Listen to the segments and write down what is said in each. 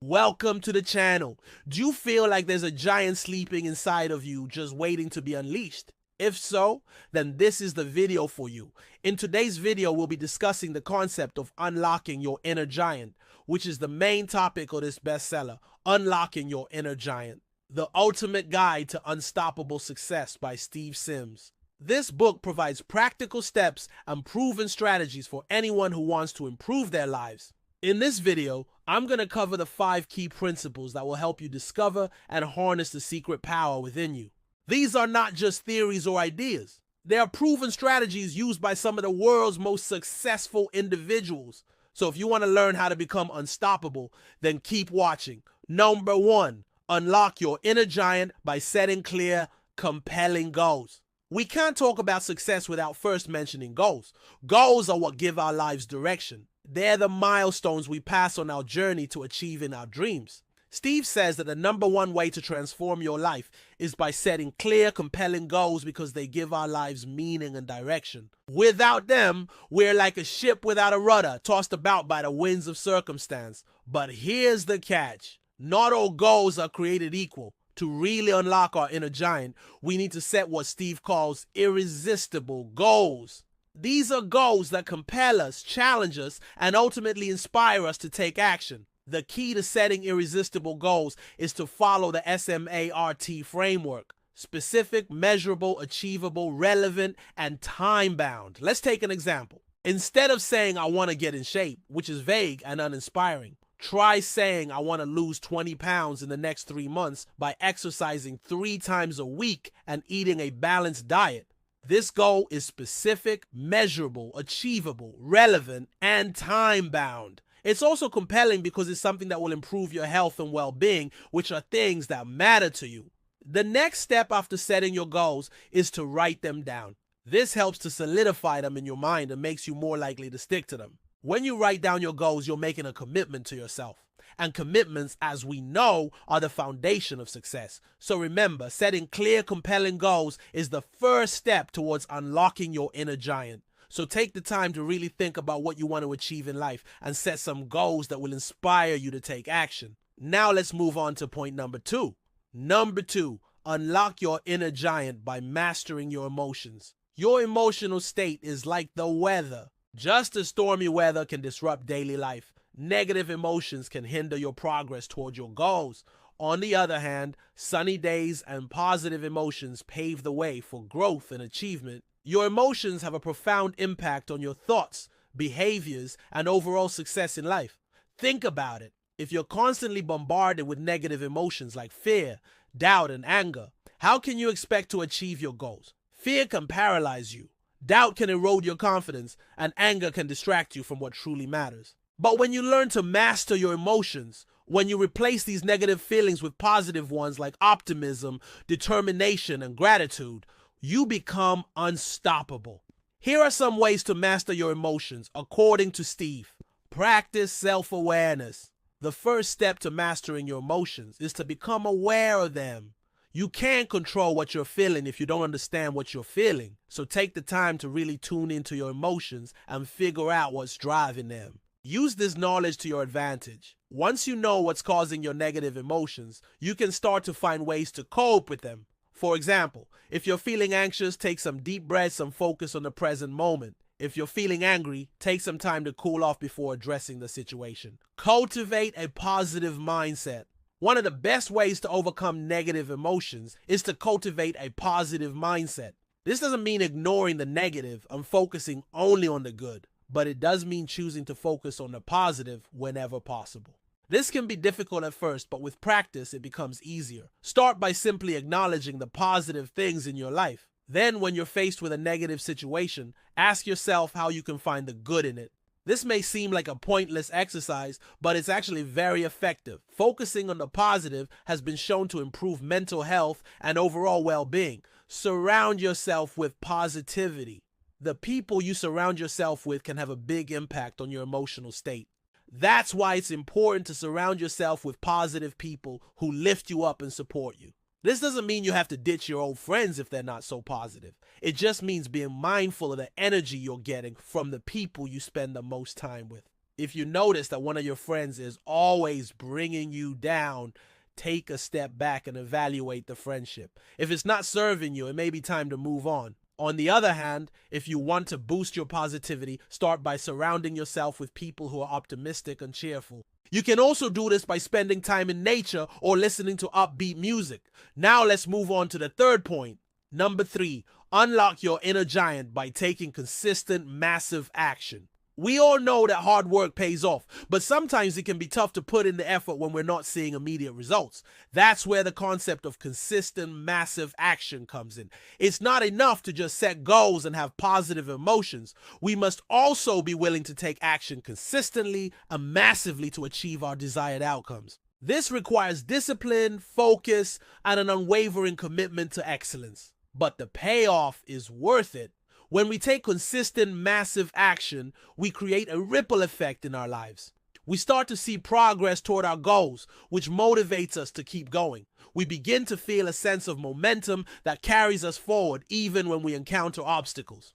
Welcome to the channel. Do you feel like there's a giant sleeping inside of you just waiting to be unleashed? If so, then this is the video for you. In today's video, we'll be discussing the concept of unlocking your inner giant, which is the main topic of this bestseller, Unlocking Your Inner Giant, The Ultimate Guide to Unstoppable Success by Steve Sims. This book provides practical steps and proven strategies for anyone who wants to improve their lives. In this video, I'm going to cover the 5 key principles that will help you discover and harness the secret power within you. These are not just theories or ideas. They are proven strategies used by some of the world's most successful individuals. So if you want to learn how to become unstoppable, then keep watching. Number 1, unlock your inner giant by setting clear, compelling goals. We can't talk about success without first mentioning goals. Goals are what give our lives direction. They're the milestones we pass on our journey to achieving our dreams. Steve says that the number 1 way to transform your life is by setting clear, compelling goals because they give our lives meaning and direction. Without them, we're like a ship without a rudder, tossed about by the winds of circumstance. But here's the catch. Not all goals are created equal. To really unlock our inner giant, we need to set what Steve calls irresistible goals. These are goals that compel us, challenge us, and ultimately inspire us to take action. The key to setting irresistible goals is to follow the SMART framework: specific, measurable, achievable, relevant, and time-bound. Let's take an example. Instead of saying, "I want to get in shape," which is vague and uninspiring, try saying, "I want to lose 20 pounds in the next 3 months by exercising 3 times a week and eating a balanced diet." This goal is specific, measurable, achievable, relevant, and time-bound. It's also compelling because it's something that will improve your health and well-being, which are things that matter to you. The next step after setting your goals is to write them down. This helps to solidify them in your mind and makes you more likely to stick to them. When you write down your goals, you're making a commitment to yourself. And commitments, as we know, are the foundation of success. So remember, setting clear, compelling goals is the first step towards unlocking your inner giant. So take the time to really think about what you want to achieve in life and set some goals that will inspire you to take action. Now let's move on to point number 2. Number 2, unlock your inner giant by mastering your emotions. Your emotional state is like the weather. Just as stormy weather can disrupt daily life, negative emotions can hinder your progress toward your goals. On the other hand, sunny days and positive emotions pave the way for growth and achievement. Your emotions have a profound impact on your thoughts, behaviors, and overall success in life. Think about it. If you're constantly bombarded with negative emotions like fear, doubt, and anger, how can you expect to achieve your goals? Fear can paralyze you. Doubt can erode your confidence, and anger can distract you from what truly matters. But when you learn to master your emotions, when you replace these negative feelings with positive ones like optimism, determination, and gratitude, you become unstoppable. Here are some ways to master your emotions, according to Steve. Practice self-awareness. The first step to mastering your emotions is to become aware of them. You can't control what you're feeling if you don't understand what you're feeling. So take the time to really tune into your emotions and figure out what's driving them. Use this knowledge to your advantage. Once you know what's causing your negative emotions, you can start to find ways to cope with them. For example, if you're feeling anxious, take some deep breaths and focus on the present moment. If you're feeling angry, take some time to cool off before addressing the situation. Cultivate a positive mindset. One of the best ways to overcome negative emotions is to cultivate a positive mindset. This doesn't mean ignoring the negative and focusing only on the good, but it does mean choosing to focus on the positive whenever possible. This can be difficult at first, but with practice, it becomes easier. Start by simply acknowledging the positive things in your life. Then, when you're faced with a negative situation, ask yourself how you can find the good in it. This may seem like a pointless exercise, but it's actually very effective. Focusing on the positive has been shown to improve mental health and overall well-being. Surround yourself with positivity. The people you surround yourself with can have a big impact on your emotional state. That's why it's important to surround yourself with positive people who lift you up and support you. This doesn't mean you have to ditch your old friends if they're not so positive. It just means being mindful of the energy you're getting from the people you spend the most time with. If you notice that one of your friends is always bringing you down, take a step back and evaluate the friendship. If it's not serving you, it may be time to move on. On the other hand, if you want to boost your positivity, start by surrounding yourself with people who are optimistic and cheerful. You can also do this by spending time in nature or listening to upbeat music. Now let's move on to the third point. Number 3, unlock your inner giant by taking consistent, massive action. We all know that hard work pays off, but sometimes it can be tough to put in the effort when we're not seeing immediate results. That's where the concept of consistent, massive action comes in. It's not enough to just set goals and have positive emotions. We must also be willing to take action consistently and massively to achieve our desired outcomes. This requires discipline, focus, and an unwavering commitment to excellence. But the payoff is worth it. When we take consistent, massive action, we create a ripple effect in our lives. We start to see progress toward our goals, which motivates us to keep going. We begin to feel a sense of momentum that carries us forward even when we encounter obstacles.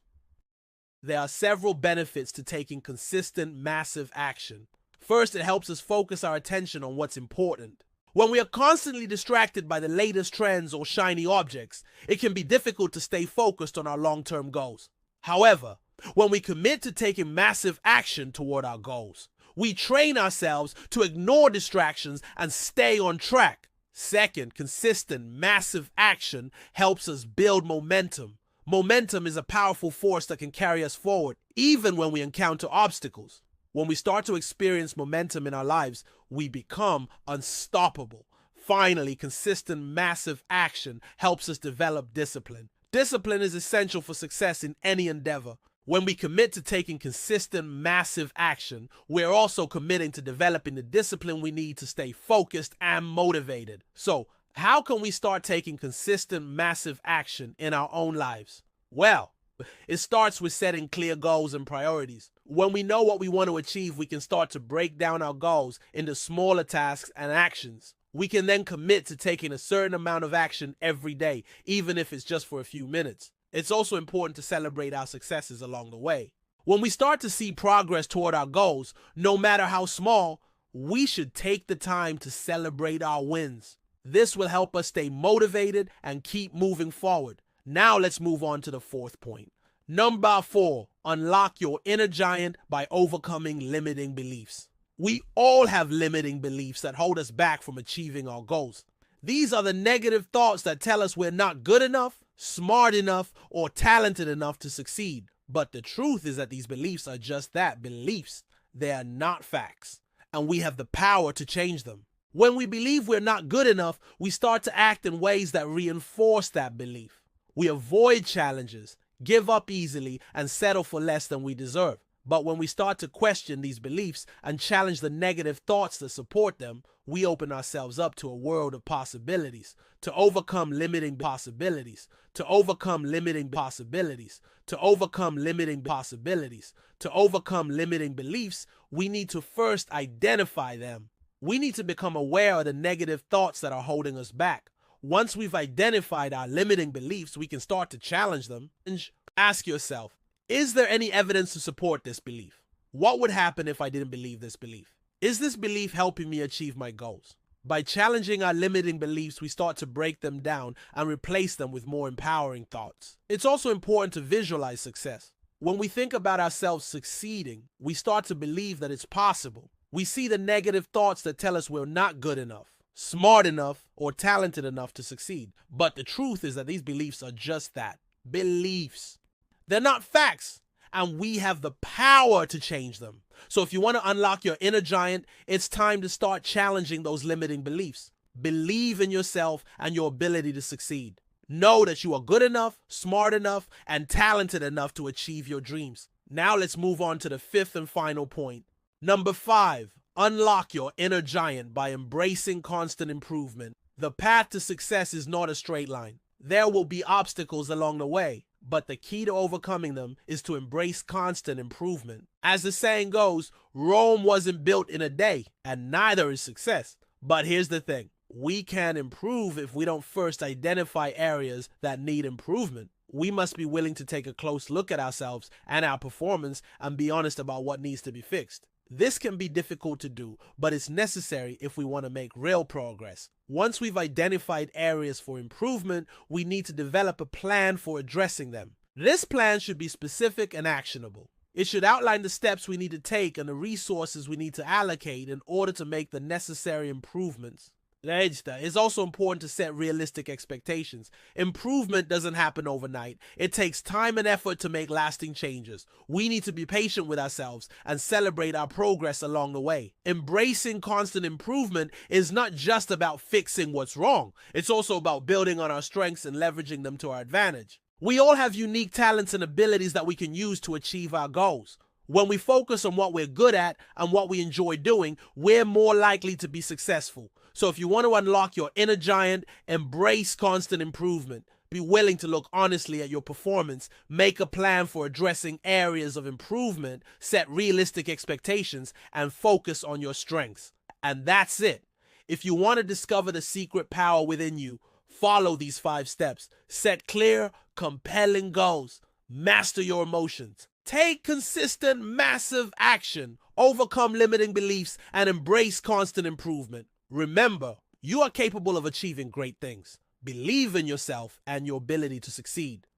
There are several benefits to taking consistent, massive action. First, it helps us focus our attention on what's important. When we are constantly distracted by the latest trends or shiny objects, it can be difficult to stay focused on our long-term goals. However, when we commit to taking massive action toward our goals, we train ourselves to ignore distractions and stay on track. Second, consistent, massive action helps us build momentum. Momentum is a powerful force that can carry us forward, even when we encounter obstacles. When we start to experience momentum in our lives, we become unstoppable. Finally, consistent, massive action helps us develop discipline. Discipline is essential for success in any endeavor. When we commit to taking consistent, massive action, we're also committing to developing the discipline we need to stay focused and motivated. So, how can we start taking consistent, massive action in our own lives? Well, it starts with setting clear goals and priorities. When we know what we want to achieve, we can start to break down our goals into smaller tasks and actions. We can then commit to taking a certain amount of action every day, even if it's just for a few minutes. It's also important to celebrate our successes along the way. When we start to see progress toward our goals, no matter how small, we should take the time to celebrate our wins. This will help us stay motivated and keep moving forward. Now let's move on to the fourth point. Number 4, unlock your inner giant by overcoming limiting beliefs. We all have limiting beliefs that hold us back from achieving our goals. These are the negative thoughts that tell us we're not good enough, smart enough, or talented enough to succeed. But the truth is that these beliefs are just that, beliefs. They are not facts, and we have the power to change them. When we believe we're not good enough, we start to act in ways that reinforce that belief. We avoid challenges, give up easily, and settle for less than we deserve. But when we start to question these beliefs and challenge the negative thoughts that support them, we open ourselves up to a world of possibilities. To overcome limiting possibilities, to overcome limiting possibilities, to overcome limiting possibilities, to overcome limiting beliefs, we need to first identify them. We need to become aware of the negative thoughts that are holding us back. Once we've identified our limiting beliefs, we can start to challenge them. And ask yourself, is there any evidence to support this belief? What would happen if I didn't believe this belief? Is this belief helping me achieve my goals? By challenging our limiting beliefs, we start to break them down and replace them with more empowering thoughts. It's also important to visualize success. When we think about ourselves succeeding, we start to believe that it's possible. We see the negative thoughts that tell us we're not good enough, smart enough, or talented enough to succeed. But the truth is that these beliefs are just that, beliefs. They're not facts, and we have the power to change them. So if you want to unlock your inner giant, it's time to start challenging those limiting beliefs. Believe in yourself and your ability to succeed. Know that you are good enough, smart enough, and talented enough to achieve your dreams. Now let's move on to the fifth and final point. Number 5, unlock your inner giant by embracing constant improvement. The path to success is not a straight line. There will be obstacles along the way, but the key to overcoming them is to embrace constant improvement. As the saying goes, Rome wasn't built in a day, and neither is success. But here's the thing. We can improve if we don't first identify areas that need improvement. We must be willing to take a close look at ourselves and our performance and be honest about what needs to be fixed. This can be difficult to do, but it's necessary if we want to make real progress. Once we've identified areas for improvement, we need to develop a plan for addressing them. This plan should be specific and actionable. It should outline the steps we need to take and the resources we need to allocate in order to make the necessary improvements. It's also important to set realistic expectations. Improvement doesn't happen overnight. It takes time and effort to make lasting changes. We need to be patient with ourselves and celebrate our progress along the way. Embracing constant improvement is not just about fixing what's wrong. It's also about building on our strengths and leveraging them to our advantage. We all have unique talents and abilities that we can use to achieve our goals. When we focus on what we're good at and what we enjoy doing, we're more likely to be successful. So if you want to unlock your inner giant, embrace constant improvement. Be willing to look honestly at your performance, make a plan for addressing areas of improvement, set realistic expectations, and focus on your strengths. And that's it. If you want to discover the secret power within you, follow these 5 steps. Set clear, compelling goals. Master your emotions. Take consistent, massive action. Overcome limiting beliefs and embrace constant improvement. Remember, you are capable of achieving great things. Believe in yourself and your ability to succeed.